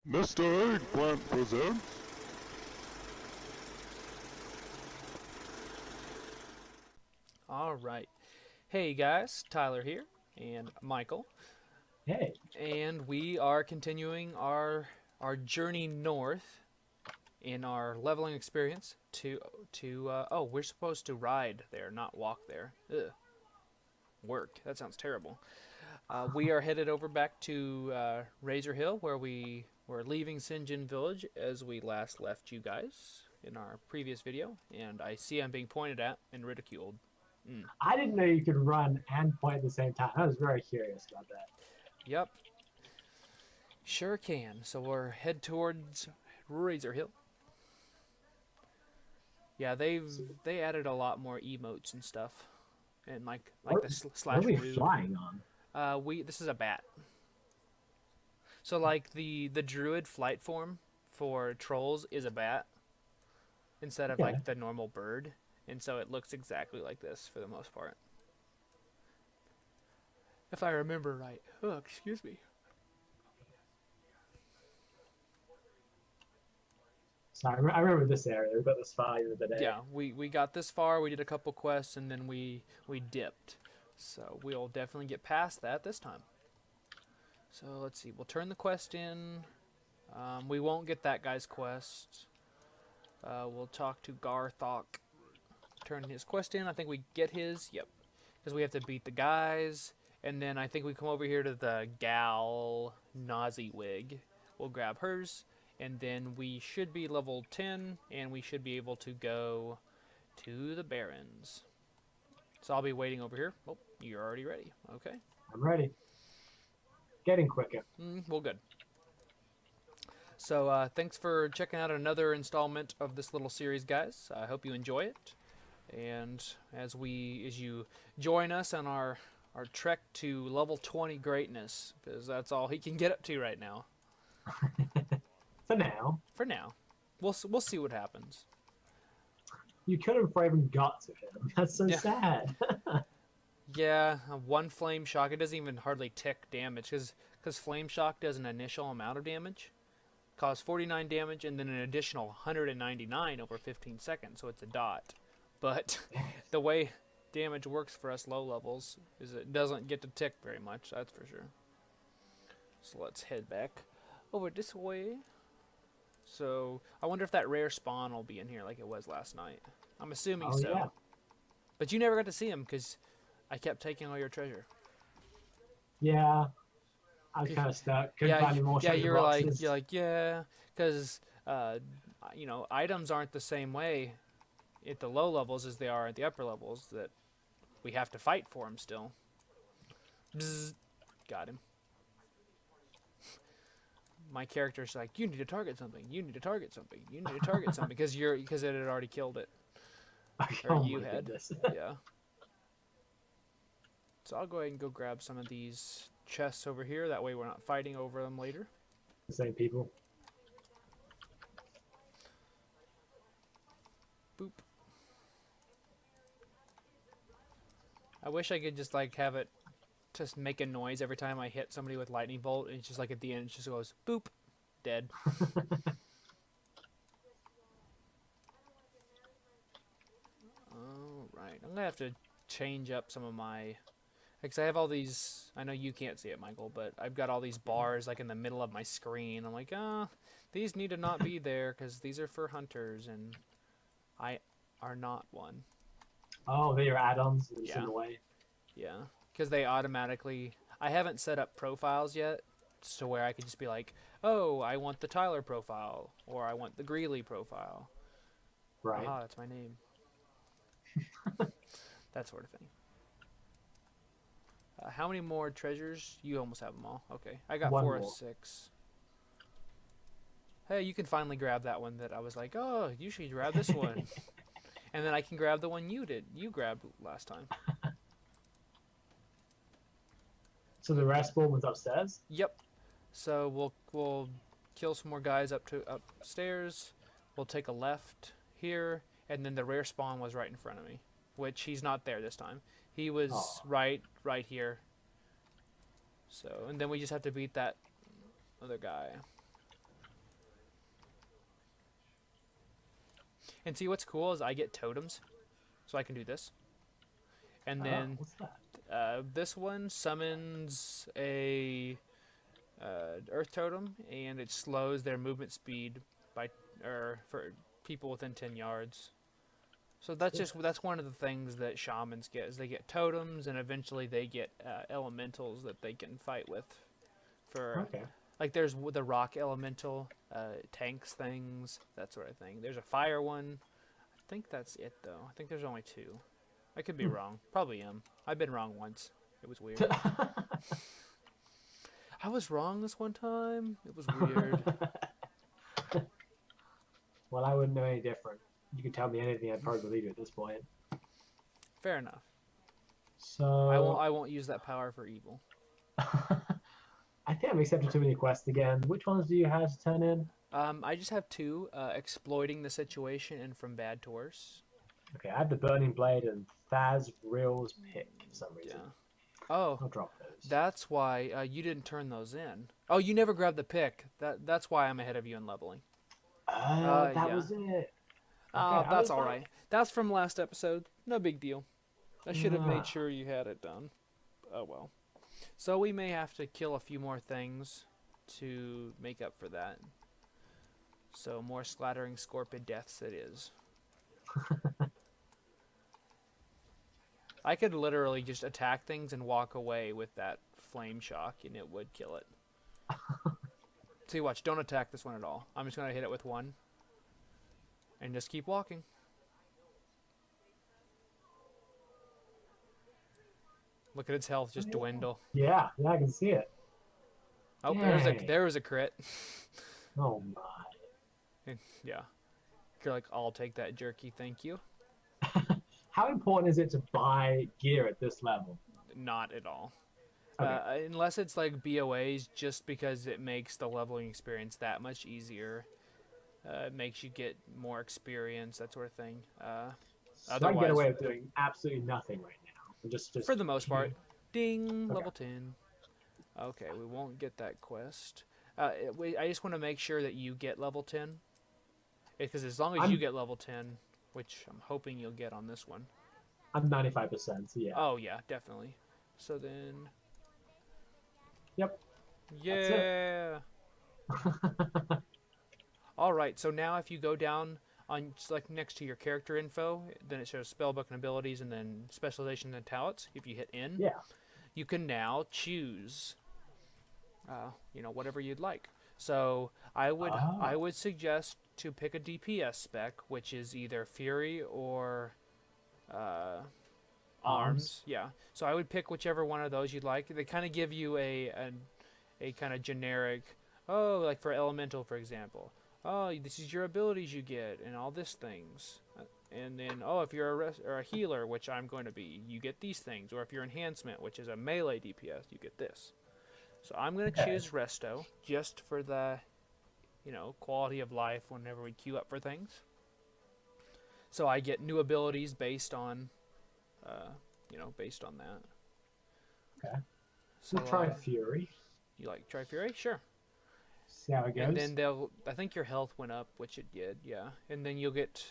Mr. Eggplant presents. All right. Hey guys, Tyler here and Michael, Hey, and we are continuing our journey north in our leveling experience to we're supposed to ride there, not walk there. Ugh. Work. That sounds terrible. We are headed over back to Razor Hill, where we were leaving Sinjin Village as we last left you guys in our previous video, and I see I'm being pointed at and ridiculed. I didn't know you could run and point at the same time. I was very curious about that. Yep, sure can. So we're head towards Razor Hill. Yeah, they added a lot more emotes and stuff, and like What, the what are slash we rude. flying on? This is a bat. So like the druid flight form for trolls is a bat instead of Okay. like the normal bird, and so it looks exactly like this for the most part. If I remember right. Oh, excuse me. So I remember this area. We got this far the other day. Yeah, we got this far. We did a couple quests, and then we dipped. So we'll definitely get past that this time. So let's see. We'll turn the quest in. We won't get that guy's quest. We'll talk to Garthok. Turn his quest in. I think we get his. Yep. Because we have to beat the guys. And then I think we come over here to the gal Naziwig. We'll grab hers. And then we should be level 10. And we should be able to go to the Barrens. So I'll be waiting over here. Oh, you're already ready. Okay. I'm ready. Getting quicker. Well, good. So thanks for checking out another installment of this little series, guys. I hope you enjoy it. And as you join us on our trek to level 20 greatness, because that's all he can get up to right now. For now. For now. We'll see what happens. You could have even got to him. That's so Yeah. sad. Yeah, one flame shock. It doesn't even hardly tick damage, because flame shock does an initial amount of damage. Cause 49 damage and then an additional 199 over 15 seconds, so it's a dot. But the way damage works for us low levels is it doesn't get to tick very much, that's for sure. So let's head back over this way. So I wonder if that rare spawn will be in here like it was last night. I'm assuming Oh, so. yeah. But you never got to see him because I kept taking all your treasure. Yeah. I was kind of stuck. Couldn't find any more yeah, treasure you're like, boxes. yeah, because items aren't the same way at the low levels as they are at the upper levels. That we have to fight for them still. Bzz, got him. My character's like, you need to target something. You need to target something. You need to target something because it had already killed it. Or Oh you my had. goodness. Yeah. So I'll go ahead and go grab some of these chests over here. That way we're not fighting over them later. The same people. Boop. I wish I could just like have it just make a noise every time I hit somebody with lightning bolt. It's just like at the end, it just goes boop, dead. All right, I'm gonna have to change up some of my, because I have all these. I know you can't see it, Michael, but I've got all these bars like in the middle of my screen. I'm like, these need to not be there because these are for hunters, and I are not one. Oh, they're your add-ons. They're just Yeah. in the way. Yeah, because they automatically. I haven't set up profiles yet, so where I could just be like, oh, I want the Tyler profile, or I want the Greeley profile. Right. Ah, that's my name. That sort of thing. How many more treasures? You almost have them all. Okay, I got One 4 of more. 6. Hey, you can finally grab that one that I was like, oh, you should grab this one. And then I can grab the one you grabbed last time. So the rest spawn was upstairs? Yep. So we'll kill some more guys upstairs. We'll take a left here, and then the rare spawn was right in front of me, which he's not there this time. He was Aw. right here. So, and then we just have to beat that other guy. And see what's cool is I get totems, so I can do this. And then what's that? this one summons a earth totem, and it slows their movement speed by for people within 10 yards. So that's one of the things that shamans get is they get totems, and eventually they get elementals that they can fight with. For like there's the rock elemental, tanks things, that sort of thing. There's a fire one. I think that's it though. I think there's only 2. I could be wrong. Probably am. I've been wrong once. It was weird. I was wrong this one time. It was weird. Well, I wouldn't know any different. You can tell me anything, I'd probably believe you at this point. Fair enough. So I won't use that power for evil. I think I've accepted too many quests again. Which ones do you have to turn in? I just have 2, exploiting the situation and from bad to worse. Okay, I have the Burning Blade and Thazril's Pick for some reason. Yeah. Oh, I'll drop those. that's why you didn't turn those in. Oh, you never grabbed the pick. That's why I'm ahead of you in leveling. Oh, that yeah. was it. Oh, Okay, that's all right. That's from last episode. No big deal. I should have Ah. made sure you had it done. Oh well. So we may have to kill a few more things to make up for that. So more slattering scorpion deaths it is. I could literally just attack things and walk away with that flame shock, and it would kill it. See, watch. Don't attack this one at all. I'm just going to hit it with 1. And just keep walking. Look at its health just dwindle. Yeah, I can see it. Oh, Dang. there was a crit. Oh my. And, yeah. You're like, I'll take that jerky, thank you. How important is it to buy gear at this level? Not at all. Okay. Unless it's like BOAs, just because it makes the leveling experience that much easier. It makes you get more experience, that sort of thing. So I can get away with doing absolutely nothing right now. Just for the most part. Ding, Okay. level 10. Okay, we won't get that quest. I just want to make sure that you get level 10. Because as long as you get level 10, which I'm hoping you'll get on this one. I'm 95%, so yeah. Oh, yeah, definitely. So then... Yep. Yeah! Alright, so now if you go down on like next to your character info, then it shows spellbook and abilities and then specialization and talents. If you hit N, Yeah. you can now choose whatever you'd like. So I would suggest to pick a DPS spec, which is either Fury or Arms. Yeah. So I would pick whichever one of those you'd like. They kind of give you a kind of generic, like for Elemental, for example. Oh, this is your abilities you get and all this things. And then, if you're a healer, which I'm going to be, you get these things. Or if you're enhancement, which is a melee DPS, you get this. So I'm going to choose Resto just for the, quality of life whenever we queue up for things. So I get new abilities based on, based on that. Okay. So We'll try Fury. You like try Fury? Sure. See how it goes. And then I think your health went up, which it did, yeah. And then you'll get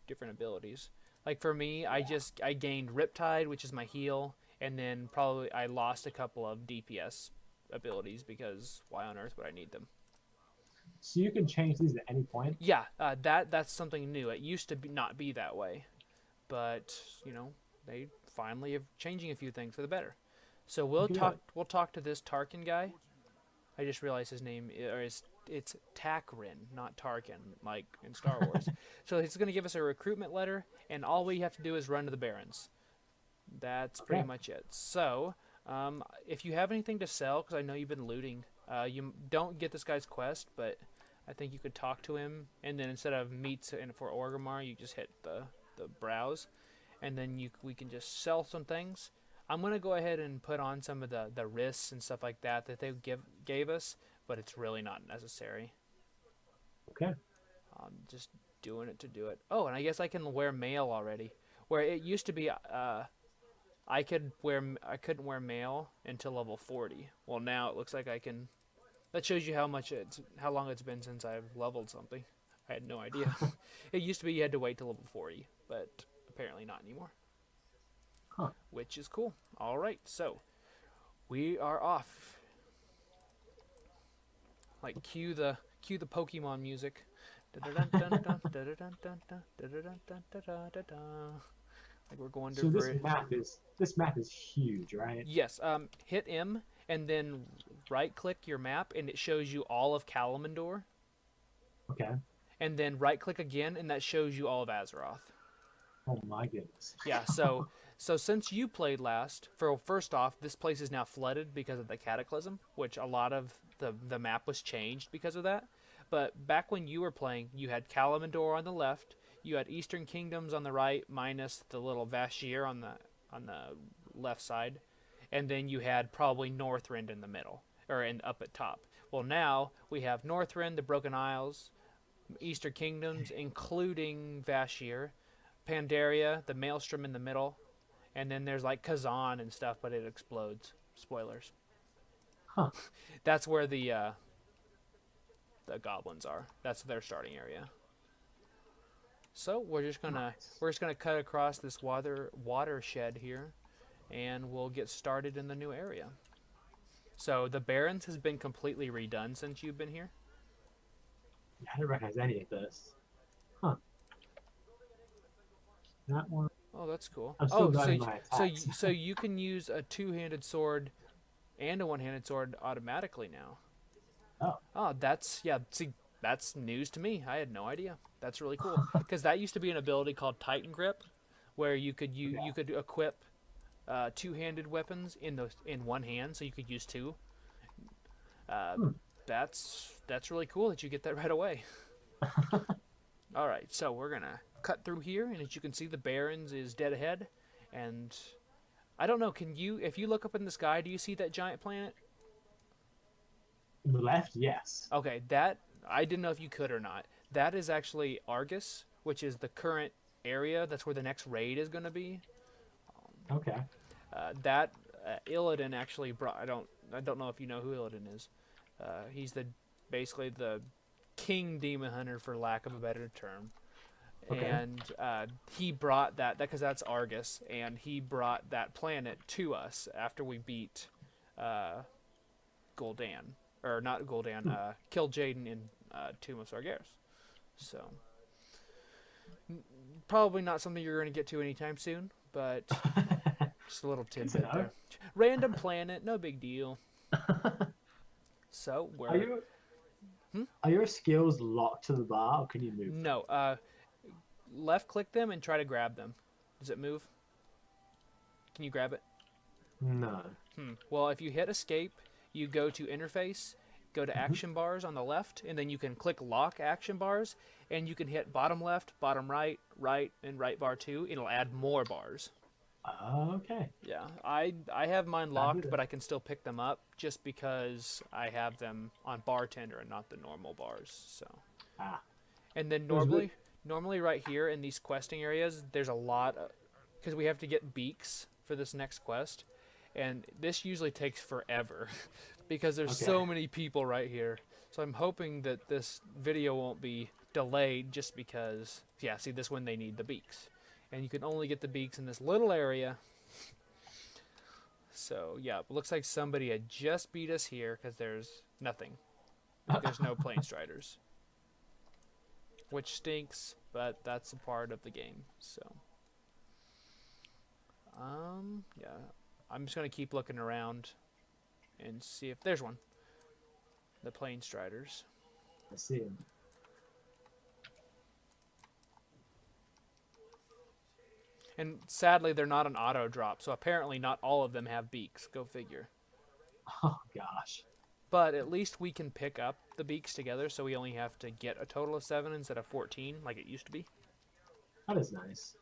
different abilities. Like for me, I gained Riptide, which is my heal, and then probably I lost a couple of DPS abilities because why on earth would I need them? So you can change these at any point? Yeah, that's something new. It used to not be that way, but they finally are changing a few things for the better. So we'll talk to this Tarkin guy. I just realized his name it's Takrin, not Tarkin, like in Star Wars. So he's going to give us a recruitment letter, and all we have to do is run to the Barrens. That's pretty much it. So, if you have anything to sell, because I know you've been looting, you don't get this guy's quest, but I think you could talk to him, and then instead of meats for Orgrimmar, you just hit the browse, and then we can just sell some things. I'm going to go ahead and put on some of the risks and stuff like that they gave us, but it's really not necessary. Okay. I'm just doing it to do it. Oh, and I guess I can wear mail already. Where it used to be I couldn't wear mail until level 40. Well, now it looks like I can. That shows you how long it's been since I've leveled something. I had no idea. It used to be you had to wait till level 40, but apparently not anymore. Huh. Which is cool. All right, so we are off. Like cue the Pokemon music. Like we're going to. So this map is huge, right? Yes. Hit M and then right click your map and it shows you all of Kalimdor. Okay. And then right click again and that shows you all of Azeroth. Oh my goodness. Yeah. So since you played last, first off, this place is now flooded because of the Cataclysm, which a lot of the map was changed because of that. But back when you were playing, you had Kalimdor on the left, you had Eastern Kingdoms on the right, minus the little Vashj'ir on the left side, and then you had probably Northrend in the middle, or up at top. Well, now we have Northrend, the Broken Isles, Eastern Kingdoms, including Vashj'ir, Pandaria, the Maelstrom in the middle, and then there's like Kazan and stuff, but it explodes. Spoilers. Huh. That's where the goblins are. That's their starting area. So we're just gonna cut across this watershed here, and we'll get started in the new area. So the Barrens has been completely redone since you've been here. Yeah, I don't recognize any of this. Huh. That one. Oh, that's cool. I'm still Oh, learning my attacks. so you can use a two-handed sword and a one-handed sword automatically now. Oh, that's that's news to me. I had no idea. That's really cool because that used to be an ability called Titan Grip, where you could equip two-handed weapons in one hand, so you could use two. That's really cool that you get that right away. All right, so we're gonna cut through here, and as you can see, the Barrens is dead ahead, and I don't know. If you look up in the sky, do you see that giant planet? On the left, yes. Okay, that I didn't know if you could or not. That is actually Argus, which is the current area. That's where the next raid is going to be. Okay. Illidan actually brought. I don't know if you know who Illidan is. He's basically the king demon hunter, for lack of a better term. Okay. And he brought that because that's Argus, and he brought that planet to us after we beat Gul'dan. Or not Gul'dan, killed Jaden in Tomb of Sargeras. So, probably not something you're going to get to anytime soon, but just a little tidbit there. Random planet, no big deal. So, Are your skills locked to the bar, or can you move? No, left click them and try to grab them. Does it move? Can you grab it? No. Well, if you hit escape, you go to interface, go to action bars on the left, and then you can click lock action bars, and you can hit bottom left, bottom right, right, and right bar 2. It'll add more bars. Okay. Yeah, I have mine locked, but I can still pick them up just because I have them on bartender and not the normal bars. So. And then normally right here in these questing areas, there's a lot because we have to get beaks for this next quest. And this usually takes forever because there's so many people right here. So I'm hoping that this video won't be delayed just because, yeah, see, this one they need the beaks. And you can only get the beaks in this little area. So, yeah, it looks like somebody had just beat us here because there's nothing. There's no plane striders. Which stinks, but that's a part of the game. So, yeah. I'm just going to keep looking around and see if there's one. The plane striders. I see him. And sadly, they're not an auto drop, so apparently not all of them have beaks. Go figure. Oh, gosh. But at least we can pick up the beaks together, so we only have to get a total of 7 instead of 14, like it used to be. That is nice.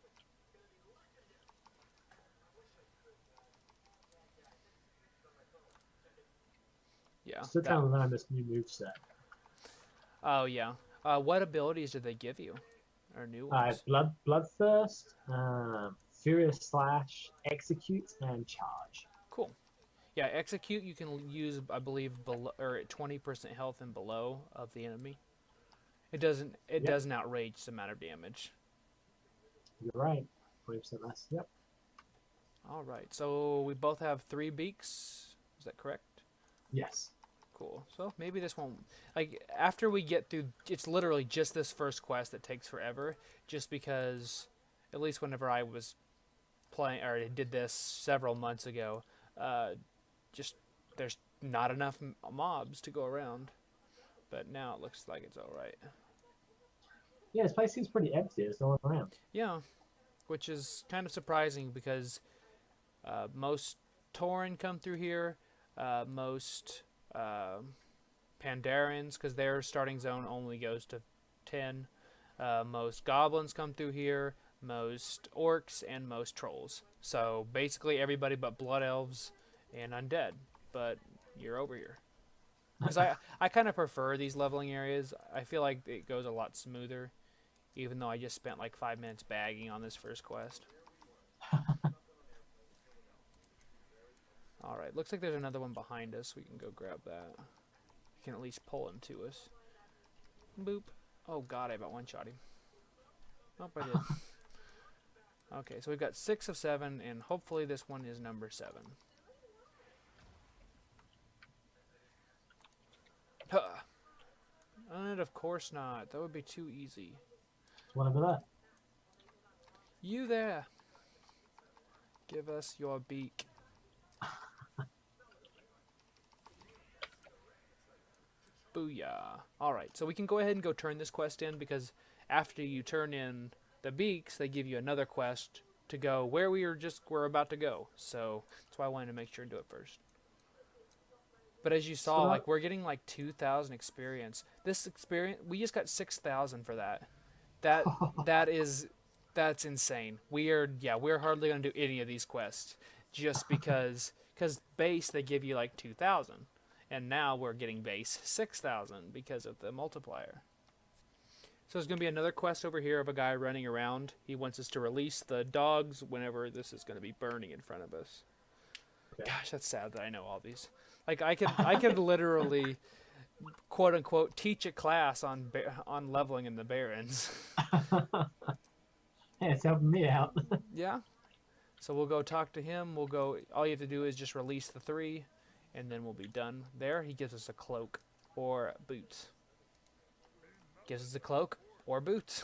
Yeah. Still trying to learn this new moveset. Oh, yeah. What abilities did they give you? Or new ones? Bloodthirst, Furious Slash, Execute, and Charge. Cool. Yeah, Execute you can use, I believe, below, or at 20% health and below of the enemy. It doesn't. It Yep. does an outrageous amount of damage. You're right. 40% less. Yep. All right. So we both have 3 beaks. Is that correct? Yes. Cool. So maybe this won't. Like after we get through, it's literally just this first quest that takes forever. Just because, at least whenever I was playing or did this several months ago, just there's not enough mobs to go around. But now it looks like it's all right. Yeah, this place seems pretty empty. There's no one around. Yeah, which is kind of surprising because most Tauren come through here. Most Pandarians, because their starting zone only goes to 10. Most Goblins come through here. Most Orcs and most Trolls. So basically everybody but Blood Elves and Undead. But you're over here. Because I kind of prefer these leveling areas. I feel like it goes a lot smoother. Even though I just spent like 5 minutes bagging on this first quest. Alright, looks like there's another one behind us. We can go grab that. We can at least pull him to us. Boop. Oh god, I about one-shot him. Nope, I did. Okay, so we've got 6 of 7, and hopefully this one is number 7. Huh. And of course not. That would be too easy. There's one over there. You there. Give us your beak. Booyah. Alright, so we can go ahead and go turn this quest in because after you turn in the beaks, they give you another quest to go where we're about to go. So that's why I wanted to make sure and do it first. But as you saw, like we're getting like 2,000 experience. This experience, we just got 6,000 for that. That's insane. We're hardly gonna do any of these quests just because base they give you like 2,000, and now we're getting base 6,000 because of the multiplier. So there's gonna be another quest over here of a guy running around. He wants us to release the dogs whenever this is gonna be burning in front of us. Okay. Gosh, that's sad that I know all these. Like I could literally, quote unquote, teach a class on leveling in the Barrens. Hey, it's helping me out. Yeah. So we'll go talk to him. We'll go. All you have to do is just release the 3, and then we'll be done. There, he gives us a cloak or boots. Gives us a cloak or boots.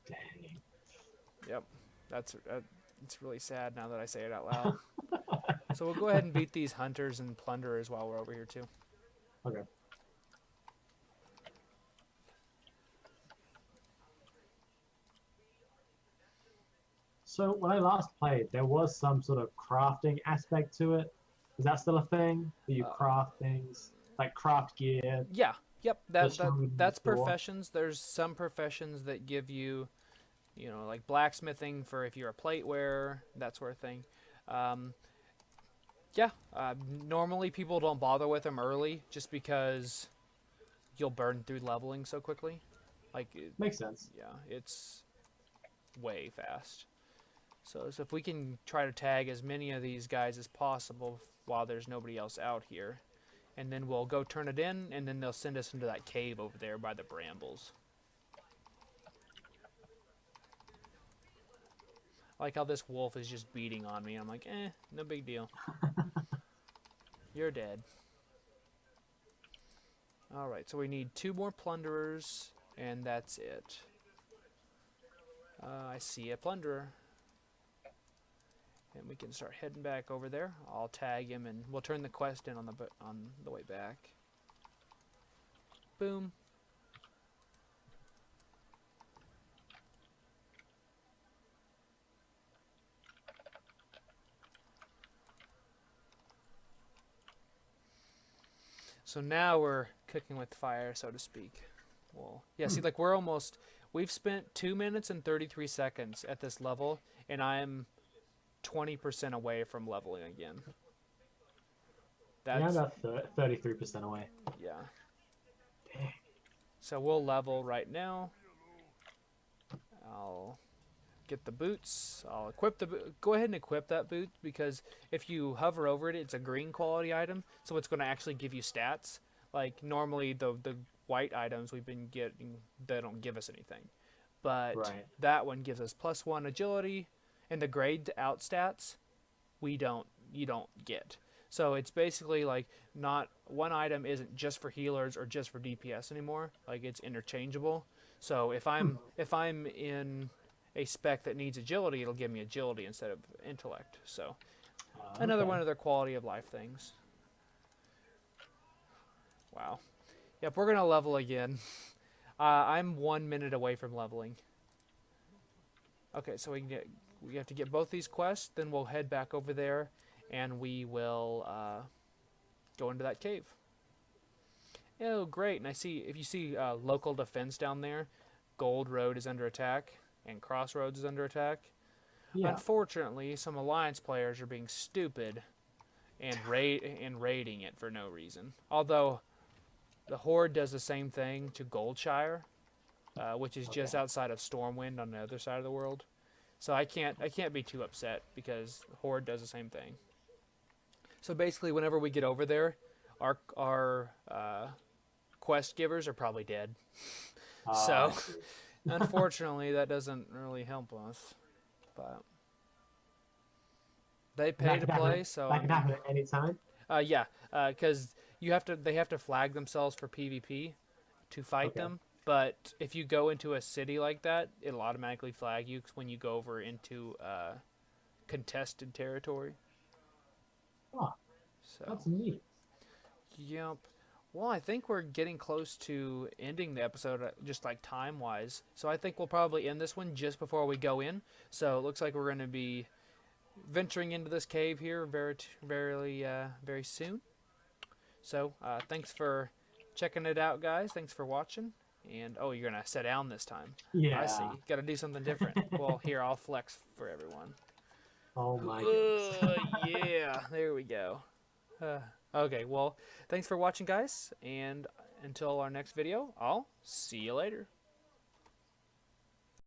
Dang. Yep. It's really sad now that I say it out loud. So we'll go ahead and beat these hunters and plunderers while we're over here too. Okay. So when I last played, there was some sort of crafting aspect to it. Is that still a thing? Do you craft things? Like craft gear? Yeah. Yep. That's store? professions. There's some professions that give you, like blacksmithing for if you're a plate wearer, that sort of thing. Normally people don't bother with them early just because you'll burn through leveling so quickly. Makes sense. Yeah, it's way fast. So if we can try to tag as many of these guys as possible while there's nobody else out here, and then we'll go turn it in, and then they'll send us into that cave over there by the brambles. I like how this wolf is just beating on me. I'm like, no big deal. You're dead. Alright, so we need 2 more plunderers, and that's it. I see a plunderer. And we can start heading back over there. I'll tag him, and we'll turn the quest in on the way back. Boom. So now we're cooking with fire, so to speak. Well, yeah, see, like we've spent 2 minutes and 33 seconds at this level, and I'm 20% away from leveling again. Yeah, about 33% away. Yeah. Dang. So we'll level right now. I'll get the boots. I'll equip go ahead and equip that boot, because if you hover over it, it's a green quality item, so it's going to actually give you stats. Like normally the white items we've been getting, they don't give us anything, but Right. that one gives us +1 agility, and the grayed out stats you don't get. So it's basically like not one item isn't just for healers or just for DPS anymore. Like it's interchangeable. So if I'm in a spec that needs agility, it'll give me agility instead of intellect. So another Okay. one of their quality of life things. Wow. Yep, we're gonna level again. I'm 1 minute away from leveling. Okay, so we have to get both these quests, then we'll head back over there, and we will go into that cave. Oh, great! And if you see local defense down there, Gold Road is under attack, and Crossroads is under attack. Yeah. Unfortunately, some Alliance players are being stupid and raiding it for no reason. Although the Horde does the same thing to Goldshire, which is just outside of Stormwind on the other side of the world. So I can't be too upset because the Horde does the same thing. So basically, whenever we get over there, our quest givers are probably dead. So unfortunately, that doesn't really help us. But they pay to play, so that can happen at any time. yeah, because they have to flag themselves for PvP to fight them. But if you go into a city like that, it'll automatically flag you when you go over into contested territory. Oh, So that's neat. yep. Well, I think we're getting close to ending the episode, just like time-wise. So I think we'll probably end this one just before we go in. So it looks like we're going to be venturing into this cave here very soon. So thanks for checking it out, guys. Thanks for watching. And oh, you're going to sit down this time. Yeah. I see. Got to do something different. Well, here, I'll flex for everyone. Oh my goodness. Yeah, there we go. Okay, well, thanks for watching, guys, and until our next video, I'll see you later.